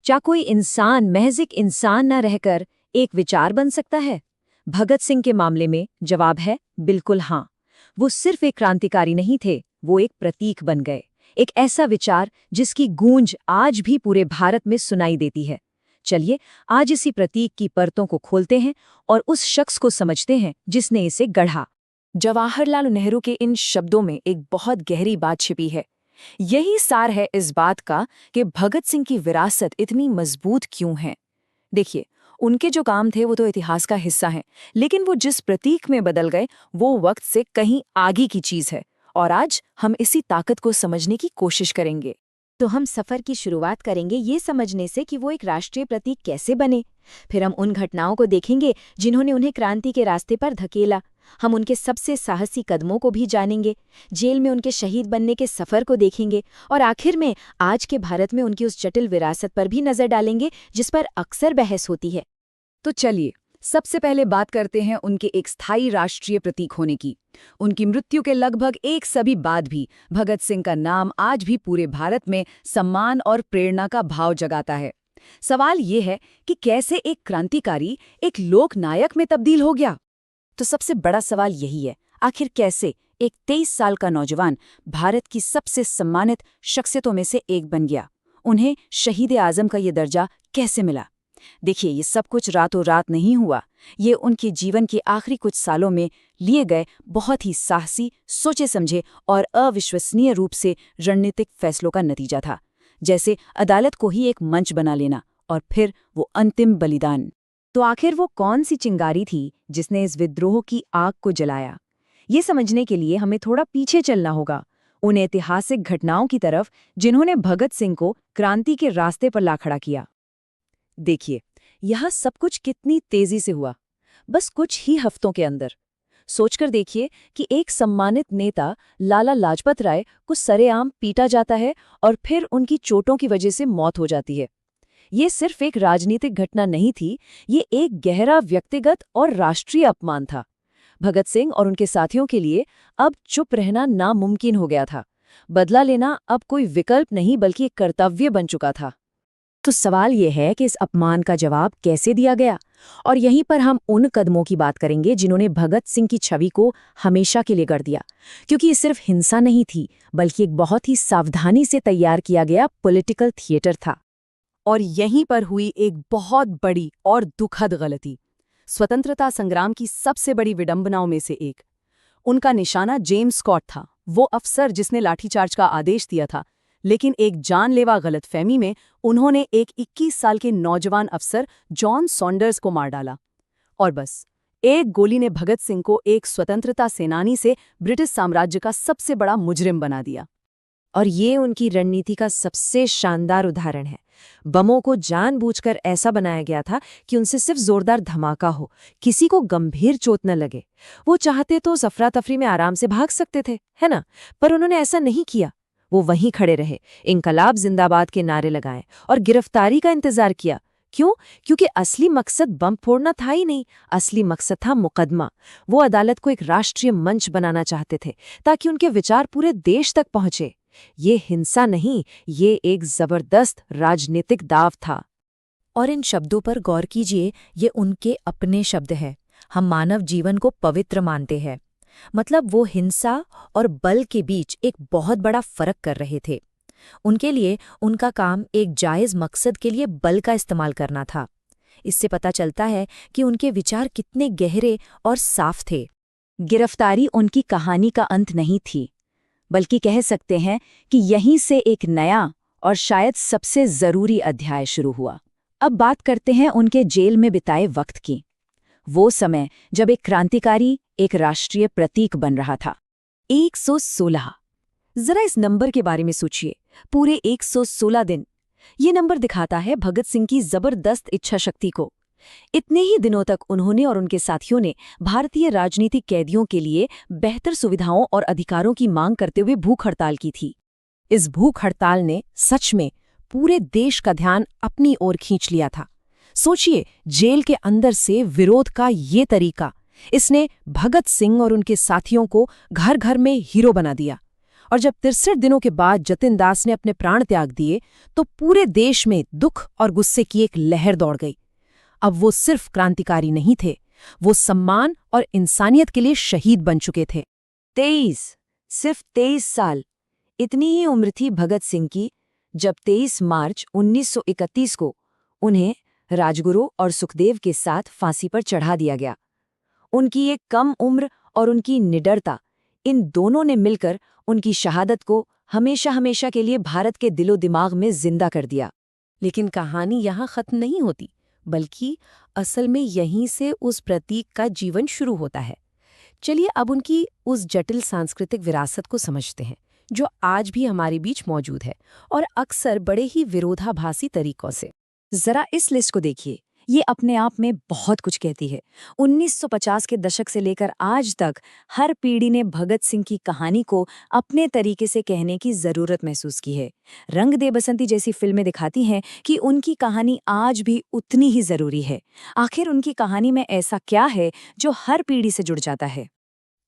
क्या कोई इंसान महज एक इंसान न रहकर एक विचार बन सकता है? भगत सिंह के मामले में जवाब है बिल्कुल हाँ। वो सिर्फ एक क्रांतिकारी नहीं थे, वो एक प्रतीक बन गए। एक ऐसा विचार जिसकी गूंज आज भी पूरे भारत में सुनाई देती है। चलिए आज इसी प्रतीक की परतों को खोलते हैं और उस शख्स को समझते हैं जिसने इसे गढ़ा। जवाहरलाल नेहरू के इन शब्दों में एक बहुत गहरी बात छिपी है। यही सार है इस बात का कि भगत सिंह की विरासत इतनी मजबूत क्यों है। देखिए, उनके जो काम थे वो तो इतिहास का हिस्सा हैं, लेकिन वो जिस प्रतीक में बदल गए वो वक्त से कहीं आगे की चीज है। और आज हम इसी ताकत को समझने की कोशिश करेंगे। तो हम सफर की शुरुआत करेंगे ये समझने से कि वो एक राष्ट्रीय प्रतीक कैसे बने। फिर हम उन घटनाओं को देखेंगे जिन्होंने उन्हें क्रांति के रास्ते पर धकेला। हम उनके सबसे साहसी कदमों को भी जानेंगे, जेल में उनके शहीद बनने के सफर को देखेंगे और आखिर में आज के भारत में उनकी उस जटिल विरासत पर भी नजर डालेंगे जिस पर अक्सर बहस होती है। तो चलिए सबसे पहले बात करते हैं उनके एक स्थायी राष्ट्रीय प्रतीक होने की। उनकी मृत्यु के लगभग एक सदी बाद भी भगत सिंह का नाम आज भी पूरे भारत में सम्मान और प्रेरणा का भाव जगाता है। सवाल ये है कि कैसे एक क्रांतिकारी एक लोक नायक में तब्दील हो गया। तो सबसे बड़ा सवाल यही है, आखिर कैसे एक 23 साल का नौजवान भारत की सबसे सम्मानित शख्सियतों में से एक बन गया। उन्हें शहीद आजम का ये दर्जा कैसे मिला। देखिए, ये सब कुछ रातों रात नहीं हुआ। ये उनके जीवन के आखिरी कुछ सालों में लिए गए बहुत ही साहसी, सोचे समझे और अविश्वसनीय रूप से रणनीतिक फैसलों का नतीजा था। जैसे अदालत को ही एक मंच बना लेना और फिर वो अंतिम बलिदान। तो आखिर वो कौन सी चिंगारी थी जिसने इस विद्रोह की आग को जलाया? ये समझने के लिए हमें थोड़ा पीछे चलना होगा, उन ऐतिहासिक घटनाओं की तरफ जिन्होंने भगत सिंह को क्रांति के रास्ते पर ला खड़ा किया। देखिए, यह सब कुछ कितनी तेजी से हुआ, बस कुछ ही हफ्तों के अंदर। सोचकर देखिए कि एक सम्मानित नेता लाला लाजपत राय को सरेआम पीटा जाता है और फिर उनकी चोटों की वजह से मौत हो जाती है। ये सिर्फ एक राजनीतिक घटना नहीं थी, ये एक गहरा व्यक्तिगत और राष्ट्रीय अपमान था। भगत सिंह और उनके साथियों के लिए अब चुप रहना नामुमकिन हो गया था। बदला लेना अब कोई विकल्प नहीं बल्कि एक कर्तव्य बन चुका था। तो सवाल यह है कि इस अपमान का जवाब कैसे दिया गया, और यहीं पर हम उन कदमों की बात करेंगे जिन्होंने भगत सिंह की छवि को हमेशा के लिए गढ़ दिया। क्योंकि ये सिर्फ हिंसा नहीं थी, बल्कि एक बहुत ही सावधानी से तैयार किया गया पॉलिटिकल थिएटर था। और यहीं पर हुई एक बहुत बड़ी और दुखद गलती, स्वतंत्रता संग्राम की सबसे बड़ी विडंबनाओं में से एक। उनका निशाना जेम्स स्कॉट था, वो अफसर जिसने लाठीचार्ज का आदेश दिया था। लेकिन एक जानलेवा गलतफहमी में उन्होंने एक 21 साल के नौजवान अफसर जॉन सॉन्डर्स को मार डाला। और बस एक गोली ने भगत सिंह को एक स्वतंत्रता सेनानी से ब्रिटिश साम्राज्य का सबसे बड़ा मुजरिम बना दिया। और ये उनकी रणनीति का सबसे शानदार उदाहरण है। बमों को जानबूझकर ऐसा बनाया गया था कि उनसे सिर्फ जोरदार धमाका हो, किसी को गंभीर चोट न लगे। वो चाहते तो अफरा तफरी में आराम से भाग सकते थे, है ना? पर उन्होंने ऐसा नहीं किया। वो वहीं खड़े रहे, इंकलाब जिंदाबाद के नारे लगाए और गिरफ्तारी का इंतजार किया। क्यों? क्योंकि असली मकसद बम फोड़ना था ही नहीं, असली मकसद था मुकदमा। वो अदालत को एक राष्ट्रीय मंच बनाना चाहते थे ताकि उनके विचार पूरे देश तक पहुंचे। ये हिंसा नहीं, ये एक जबरदस्त राजनीतिक दाव था। और इन शब्दों पर गौर कीजिए, ये उनके अपने शब्द हैं। हम मानव जीवन को पवित्र मानते हैं, मतलब वो हिंसा और बल के बीच एक बहुत बड़ा फर्क कर रहे थे। उनके लिए उनका काम एक जायज मकसद के लिए बल का इस्तेमाल करना था। इससे पता चलता है कि उनके विचार कितने गहरे और साफ थे। गिरफ्तारी उनकी कहानी का अंत नहीं थी, बल्कि कह सकते हैं कि यहीं से एक नया और शायद सबसे जरूरी अध्याय शुरू हुआ। अब बात करते हैं उनके जेल में बिताए वक्त की। वो समय जब एक क्रांतिकारी एक राष्ट्रीय प्रतीक बन रहा था। 116। जरा इस नंबर के बारे में सोचिए, पूरे 116 दिन। ये नंबर दिखाता है भगत सिंह की जबरदस्त इच्छा शक्ति को। इतने ही दिनों तक उन्होंने और उनके साथियों ने भारतीय राजनीतिक कैदियों के लिए बेहतर सुविधाओं और अधिकारों की मांग करते हुए भूख हड़ताल की थी। इस भूख हड़ताल ने सच में पूरे देश का ध्यान अपनी ओर खींच लिया था। सोचिए, जेल के अंदर से विरोध का ये तरीका, इसने भगत सिंह और उनके साथियों को घर घर में हीरो बना दिया। और जब 63 दिनों के बाद जतिन दास ने अपने प्राण त्याग दिए तो पूरे देश में दुख और गुस्से की एक लहर दौड़ गई। अब वो सिर्फ क्रांतिकारी नहीं थे, वो सम्मान और इंसानियत के लिए शहीद बन चुके थे। 23, सिर्फ 23 साल, इतनी ही उम्र थी भगत सिंह की जब 23 मार्च 1931 को उन्हें राजगुरु और सुखदेव के साथ फांसी पर चढ़ा दिया गया। उनकी एक कम उम्र और उनकी निडरता, इन दोनों ने मिलकर उनकी शहादत को हमेशा हमेशा के लिए भारत के दिलो दिमाग में जिंदा कर दिया। लेकिन कहानी यहाँ खत्म नहीं होती, बल्कि असल में यहीं से उस प्रतीक का जीवन शुरू होता है। चलिए अब उनकी उस जटिल सांस्कृतिक विरासत को समझते हैं, जो आज भी हमारे बीच मौजूद है और अक्सर बड़े ही विरोधाभासी तरीकों से। जरा इस लिस्ट को देखिए, ये अपने आप में बहुत कुछ कहती है। 1950 के दशक से लेकर आज तक हर पीढ़ी ने भगत सिंह की कहानी को अपने तरीके से कहने की जरूरत महसूस की है। रंग दे बसंती जैसी फिल्में दिखाती हैं कि उनकी कहानी आज भी उतनी ही जरूरी है। आखिर उनकी कहानी में ऐसा क्या है जो हर पीढ़ी से जुड़ जाता है?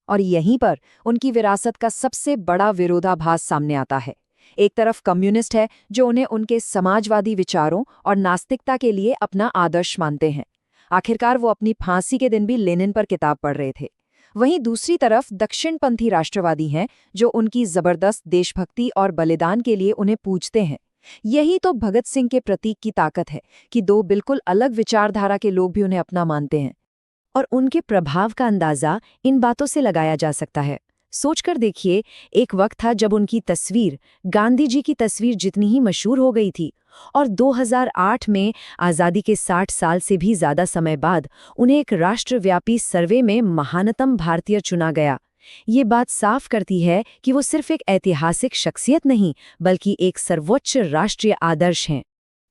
और यहीं पर उनकी विरासत का सबसे बड़ा विरोधाभास सामने आता है। एक तरफ कम्युनिस्ट है जो उन्हें उनके समाजवादी विचारों और नास्तिकता के लिए अपना आदर्श मानते हैं। आखिरकार वो अपनी फांसी के दिन भी लेनिन पर किताब पढ़ रहे थे। वहीं दूसरी तरफ दक्षिणपंथी राष्ट्रवादी हैं जो उनकी जबरदस्त देशभक्ति और बलिदान के लिए उन्हें पूजते हैं। यही तो भगत सिंह के प्रतीक की ताकत है कि दो बिल्कुल अलग विचारधारा के लोग भी उन्हें अपना मानते हैं। और उनके प्रभाव का अंदाजा इन बातों से लगाया जा सकता है। सोचकर देखिए, एक वक्त था जब उनकी तस्वीर गांधी जी की तस्वीर जितनी ही मशहूर हो गई थी, और 2008 में आज़ादी के 60 साल से भी ज़्यादा समय बाद उन्हें एक राष्ट्रव्यापी सर्वे में महानतम भारतीय चुना गया। ये बात साफ करती है कि वो सिर्फ एक ऐतिहासिक शख्सियत नहीं, बल्कि एक सर्वोच्च राष्ट्रीय आदर्श हैं।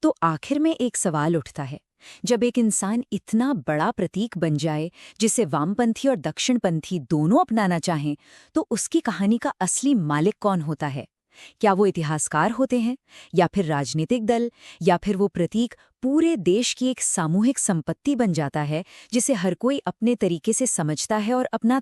तो आखिर में एक सवाल उठता है, जब एक इंसान इतना बड़ा प्रतीक बन जाए जिसे वामपंथी और दक्षिणपंथी दोनों अपनाना चाहें, तो उसकी कहानी का असली मालिक कौन होता है? क्या वो इतिहासकार होते हैं, या फिर राजनीतिक दल, या फिर वो प्रतीक पूरे देश की एक सामूहिक संपत्ति बन जाता है जिसे हर कोई अपने तरीके से समझता है और अपनाता